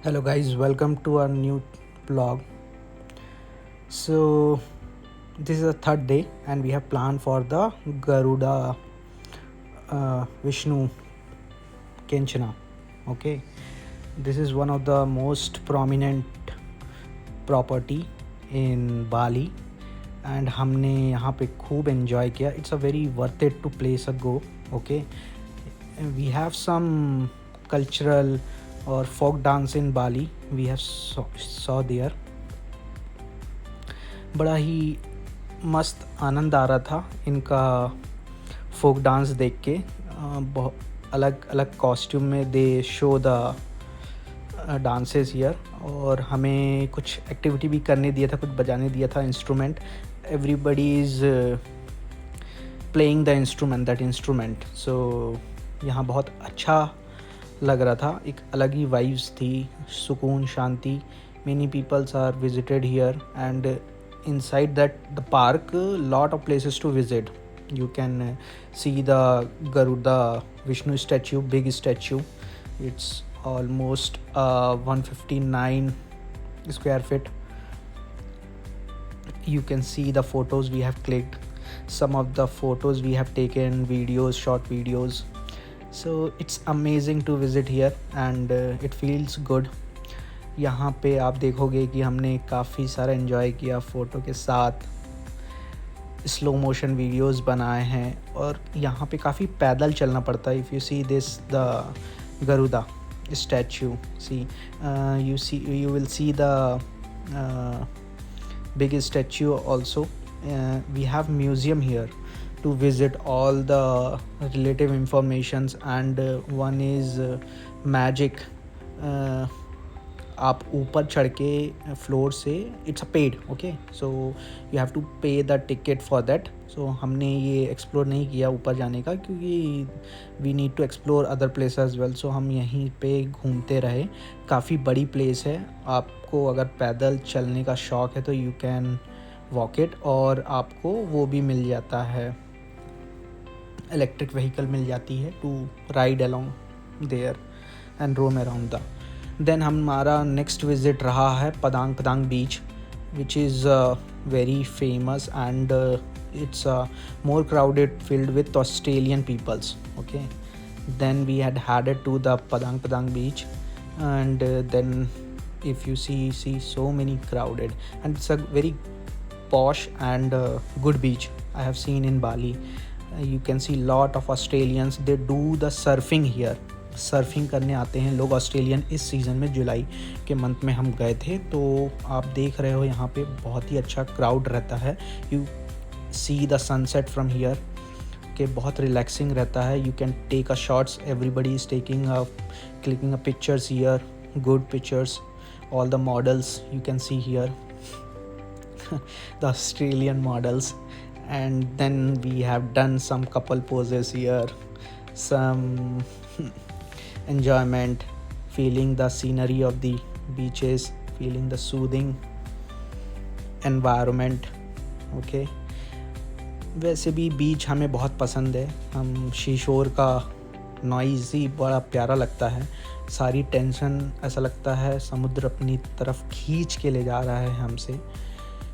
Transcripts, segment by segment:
Hello guys, welcome to our new vlog. So this is the third day and we have planned for the Garuda Vishnu Kenchana. Okay, this is one of the most prominent property in Bali and हमने यहाँ पे खूब enjoy किया. It's a very worth it to place a go. Okay, we have some cultural or folk dance in Bali. We have saw there. बड़ा ही मस्त आनंद आ रहा था इनका फोक डांस देख के. बहुत अलग अलग कॉस्ट्यूम में दे शो द डांसेस हियर और हमें कुछ एक्टिविटी भी करने दिया था, कुछ बजाने दिया था instrument. Everybody is playing the instrument that instrument. So यहाँ बहुत अच्छा लग रहा था, एक अलग ही वाइब्स थी, सुकून, शांति. Many peoples are visited here and inside that the park lot of places to visit. You can see the Garuda Vishnu statue, big statue. It's almost 159 square feet. You can see the photos we have clicked, some of the photos we have taken, videos, short videos. So it's amazing to visit here and it feels good. यहाँ पे आप देखोगे कि हमने काफ़ी सारा enjoy किया photo के साथ, स्लो मोशन वीडियोस बनाए हैं और यहाँ पे काफ़ी पैदल चलना पड़ता है. If you see this the Garuda statue, you will see the big statue also. We have museum here to visit all the relative informations and one is magic. आप ऊपर चढ़ के फ्लोर से, it's a paid. Okay, so you have to pay the ticket for that. So हमने ये explore नहीं किया ऊपर जाने का क्योंकि we need to explore other place as well. So हम यहीं पे घूमते रहे. काफ़ी बड़ी प्लेस है, आपको अगर पैदल चलने का शौक़ है तो यू कैन वॉक इट और आपको वो भी मिल जाता है, इलेक्ट्रिक व्हीकल मिल जाती है to ride along there and roam around the. Then हमारा नेक्स्ट विज़िट रहा है Padang Padang beach, which is very famous and it's more crowded, filled with Australian peoples. Okay, then we had headed to the Padang Padang beach and then if you see so many crowded and it's a very posh and good beach I have seen in Bali. You can see lot of Australians, they do the surfing here. Surfing करने आते हैं लोग Australian. इस season में जुलाई के month में हम गए थे तो आप देख रहे हो यहाँ पे बहुत ही अच्छा क्राउड रहता है. You see the sunset from here के बहुत रिलैक्सिंग रहता है. You can take a shots, everybody is taking a clicking a pictures here, good pictures. All the models you can see here the Australian models and then we have done some couple poses here, some enjoyment, feeling the scenery of the beaches, feeling the soothing environment. Okay, वैसे भी बीच हमें बहुत पसंद है. हम शीशोर का noise ही बड़ा प्यारा लगता है. सारी टेंशन ऐसा लगता है समुद्र अपनी तरफ खींच के ले जा रहा है हमसे.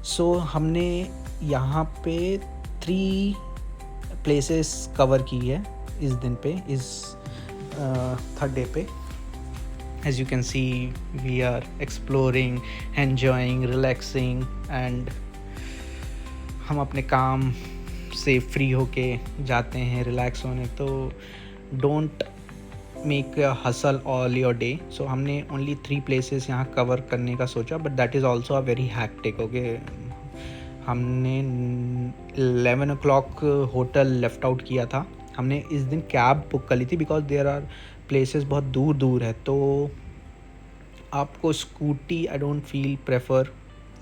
सो हमने यहाँ पे 3 प्लेसेस कवर की है इस दिन पे, इस थर्ड डे पे. As you can see we are exploring, enjoying, relaxing and हम अपने काम से फ्री होके जाते हैं रिलैक्स होने. तो don't make a hassle all your day. So हमने ओनली 3 प्लेसेस यहाँ कवर करने का सोचा, but that is also a very hectic. Okay, हमने 11 o'clock होटल लेफ़्ट आउट किया था. हमने इस दिन कैब बुक कर ली थी बिकॉज देयर आर प्लेसेस बहुत दूर दूर है. तो आपको scooty I don't feel prefer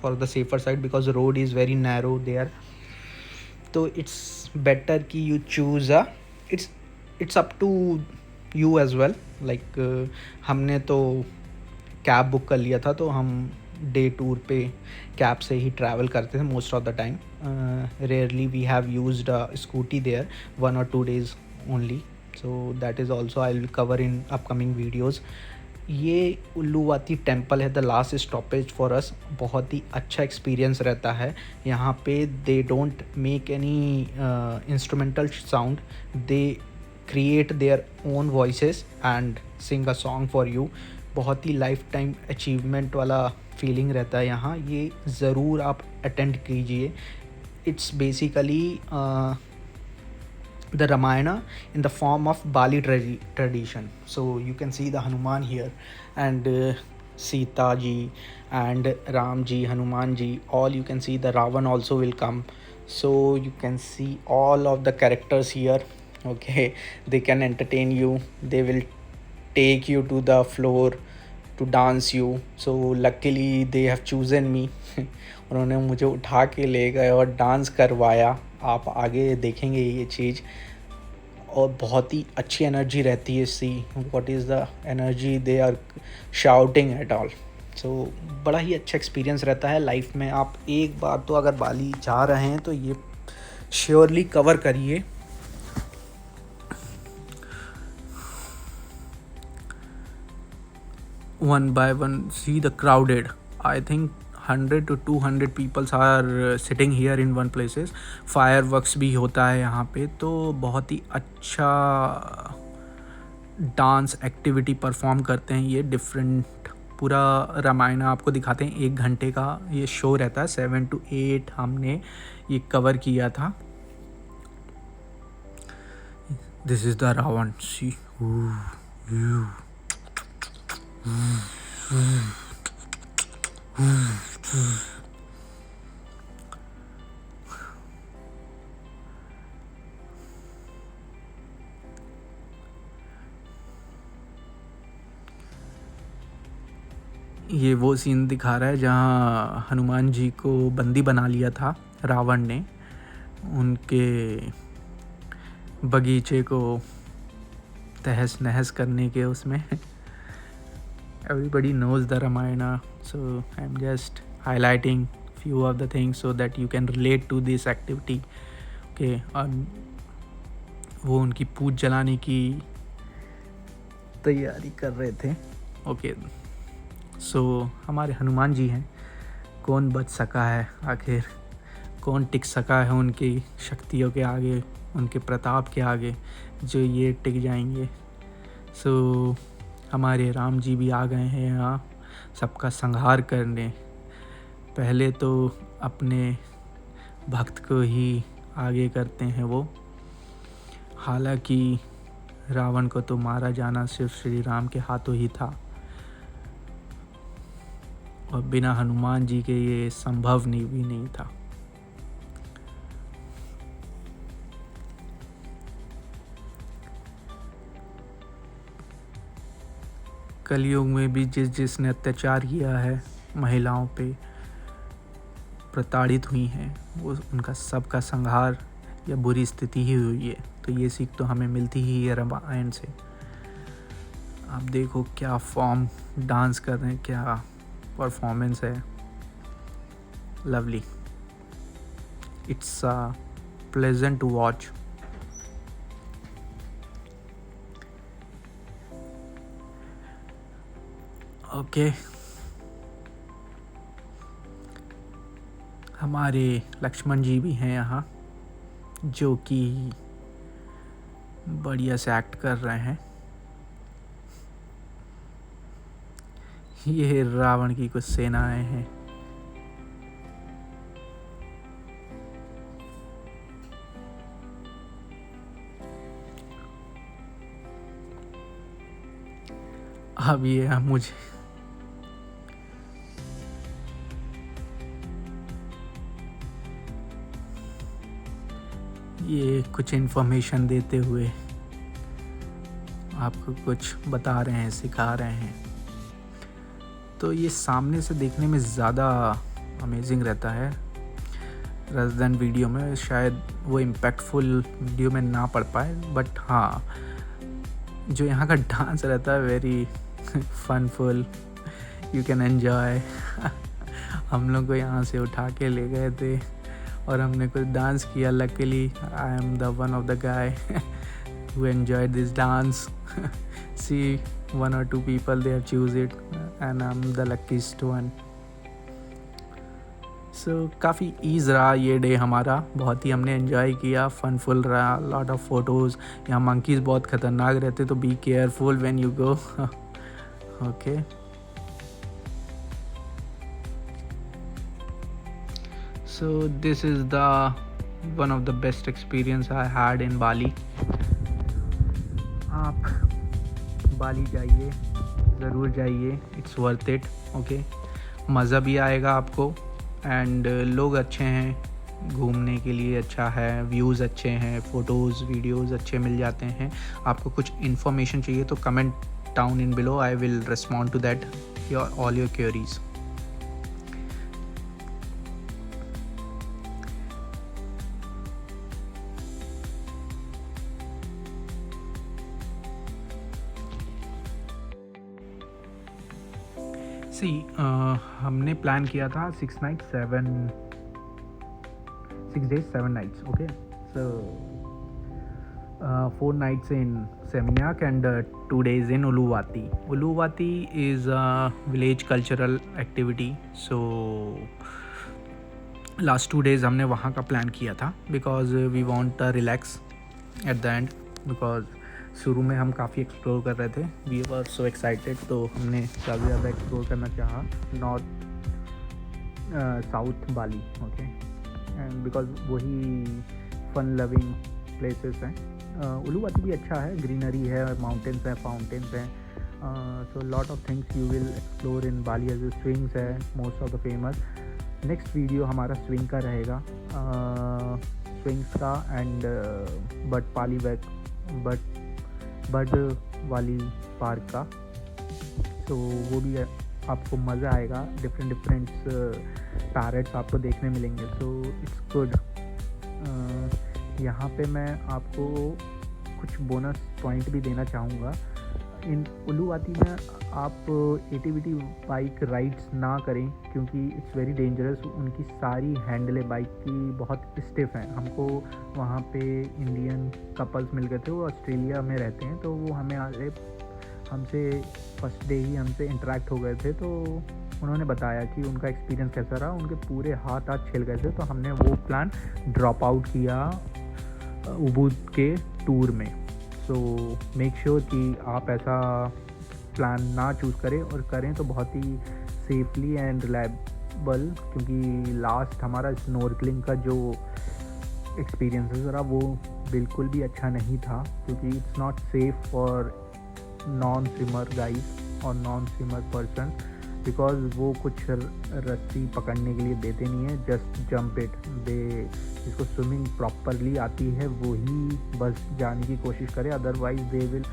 for the safer side because road is very narrow there. तो इट्स बेटर कि you choose a, it's up to you as well. Like हमने तो कैब बुक कर लिया था तो हम डे टूर पे कैब से ही ट्रैवल करते थे most of the time. Rarely we have used a scooty there 1 or 2 days only. So that is also I will cover in upcoming videos. ये उल्लूवाती टेम्पल है the last stoppage for us. बहुत ही अच्छा experience रहता है यहाँ पे। They don't make any instrumental sound, they create their own voices and Singh a song for you. बहुत ही life time achievement वाला फीलिंग रहता है यहाँ। ये ज़रूर आप अटेंड कीजिए। It's basically the Ramayana in the form of Bali tradition. So you can see the Hanuman here, and Sita ji and Ram ji, Hanuman ji, all you can see. The Ravan also will come. So you can see all of the characters here. Okay, they can entertain you. They will take you to the floor to dance you. So luckily they have chosen me. उन्होंने मुझे उठा के ले गए और dance करवाया। आप आगे देखेंगे ये चीज़। और बहुत ही अच्छी एनर्जी रहती है। See what is the energy they are shouting at all. So बड़ा ही अच्छा एक्सपीरियंस रहता है लाइफ में। आप एक बार तो अगर बाली जा रहे हैं तो ये श्योरली कवर करिए। One by one see the crowded, I think 100 to 200 peoples are sitting here in one places. Fireworks भी होता है यहाँ पे। तो बहुत ही अच्छा डांस एक्टिविटी परफॉर्म करते हैं ये डिफरेंट। पूरा रामायण आपको दिखाते हैं। 1 घंटे का ये शो रहता है। 7 to 8 हमने ये कवर किया था। This is the Ravan. See ये वो सीन दिखा रहा है जहाँ हनुमान जी को बंदी बना लिया था रावण ने। उनके बगीचे को तहस नहस करने के उसमें। Everybody knows the Ramayana, so I'm just highlighting few of the things so that you can relate to this activity. Okay, और वो उनकी पूज जलाने की तैयारी कर रहे थे। ओके, सो हमारे हनुमान जी हैं। कौन बच सका है आखिर, कौन टिक सका है उनकी शक्तियों के आगे, उनके प्रताप के आगे, जो ये टिक जाएंगे। सो हमारे राम जी भी आ गए हैं यहाँ सबका संहार करने। पहले तो अपने भक्त को ही आगे करते हैं वो। हालांकि रावण को तो मारा जाना सिर्फ श्री राम के हाथों ही था और बिना हनुमान जी के ये संभव नहीं था। कलयुग में भी जिसने अत्याचार किया है महिलाओं पे, प्रताड़ित हुई हैं, वो उनका सबका संहार या बुरी स्थिति ही हुई है। तो ये सीख तो हमें मिलती ही है रामायण से। आप देखो क्या फॉर्म डांस कर रहे हैं, क्या परफॉर्मेंस है। Lovely, it's pleasant to watch. Okay, हमारे लक्ष्मण जी भी हैं यहाँ जो कि बढ़िया से एक्ट कर रहे हैं। ये रावण की कुछ सेनाएं हैं। अब ये मुझे ये कुछ इन्फॉर्मेशन देते हुए आपको कुछ बता रहे हैं, सिखा रहे हैं। तो ये सामने से देखने में ज़्यादा अमेजिंग रहता है rather than वीडियो में। शायद वो इम्पैक्टफुल वीडियो में ना पड़ पाए, बट हाँ, जो यहाँ का डांस रहता है वेरी फनफुल, यू कैन एन्जॉय। हम लोग को यहाँ से उठा के ले गए थे और हमने कुछ डांस किया। Luckily I am the one of the guy who enjoyed this dance. See, 1 or 2 people they have choose it and I'm the luckiest one. So काफ़ी ईज़ रहा ये डे हमारा, बहुत ही हमने एंजॉय किया, फनफुल रहा, लॉट ऑफ फोटोज़. यहाँ monkeys बहुत ख़तरनाक रहते तो be careful when you go. Okay. So this is the one of the best experience I had in Bali. आप बाली जाइए, ज़रूर जाइए, इट्स वर्थ इट. ओके, मज़ा भी आएगा आपको एंड लोग अच्छे हैं, घूमने के लिए अच्छा है, व्यूज़ अच्छे हैं, फ़ोटोज़ वीडियोज़ अच्छे मिल जाते हैं. आपको कुछ इन्फॉर्मेशन चाहिए तो comment down in below, I will respond to that all your queries. हमने प्लान किया था 6 days 7 nights. Okay, so 4 nights in Seminyak and 2 days in Uluwati. Uluwati is a village cultural activity. So last 2 days हमने वहाँ का plan किया था because we want relax at the end, because शुरू में हम काफ़ी एक्सप्लोर कर रहे थे, वी वर सो एक्साइटेड, तो हमने काफ़ी ज़्यादा एक्सप्लोर करना चाहा north south Bali. Okay, and because वही फन लविंग प्लेसेस हैं. उलूवाती भी अच्छा है, ग्रीनरी है, माउंटेन्स हैं, फाउंटेन्स हैं, so lot of things you will explore in Bali. As swings है most of the famous. Next video हमारा स्विंग का रहेगा, स्विंग्स का एंड बर्ड वाली पार्क का. तो वो भी आपको मज़ा आएगा, डिफरेंट पैरेट्स आपको देखने मिलेंगे, सो इट्स गुड. यहाँ पे मैं आपको कुछ बोनस पॉइंट भी देना चाहूँगा. इन उलूवाती में आप एटीवीटी बाइक राइड्स ना करें क्योंकि इट्स वेरी डेंजरस. उनकी सारी हैंडलें बाइक की बहुत स्टिफ हैं. हमको वहाँ पे इंडियन कपल्स मिल गए थे, वो ऑस्ट्रेलिया में रहते हैं, तो वो हमसे फर्स्ट डे ही हमसे इंटरेक्ट हो गए थे. तो उन्होंने बताया कि उनका एक्सपीरियंस कैसा रहा, उनके पूरे हाथ छिल गए थे. तो हमने वो प्लान ड्रॉप आउट किया उबूद के टूर में. सो मेक श्योर कि आप ऐसा प्लान ना चूज़ करें, और करें तो बहुत ही सेफली एंड रिलायबल, क्योंकि लास्ट हमारा स्नॉर्कलिंग का जो एक्सपीरियंस रहा वो बिल्कुल भी अच्छा नहीं था, क्योंकि it's not safe for non swimmer guys और नॉन स्विमर पर्सन, बिकॉज वो कुछ रस्सी पकड़ने के लिए देते नहीं है. Just jump it. जिसको स्विमिंग प्रॉपरली आती है वही बस जाने की कोशिश करे, अदरवाइज दे विल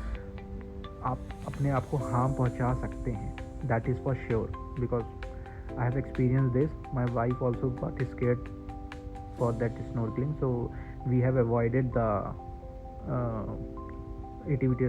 आप अपने आप को हार्म पहुंचा सकते हैं. That is for sure, because I have experience this. My wife also got scared for that snorkelling, so we have avoided the activity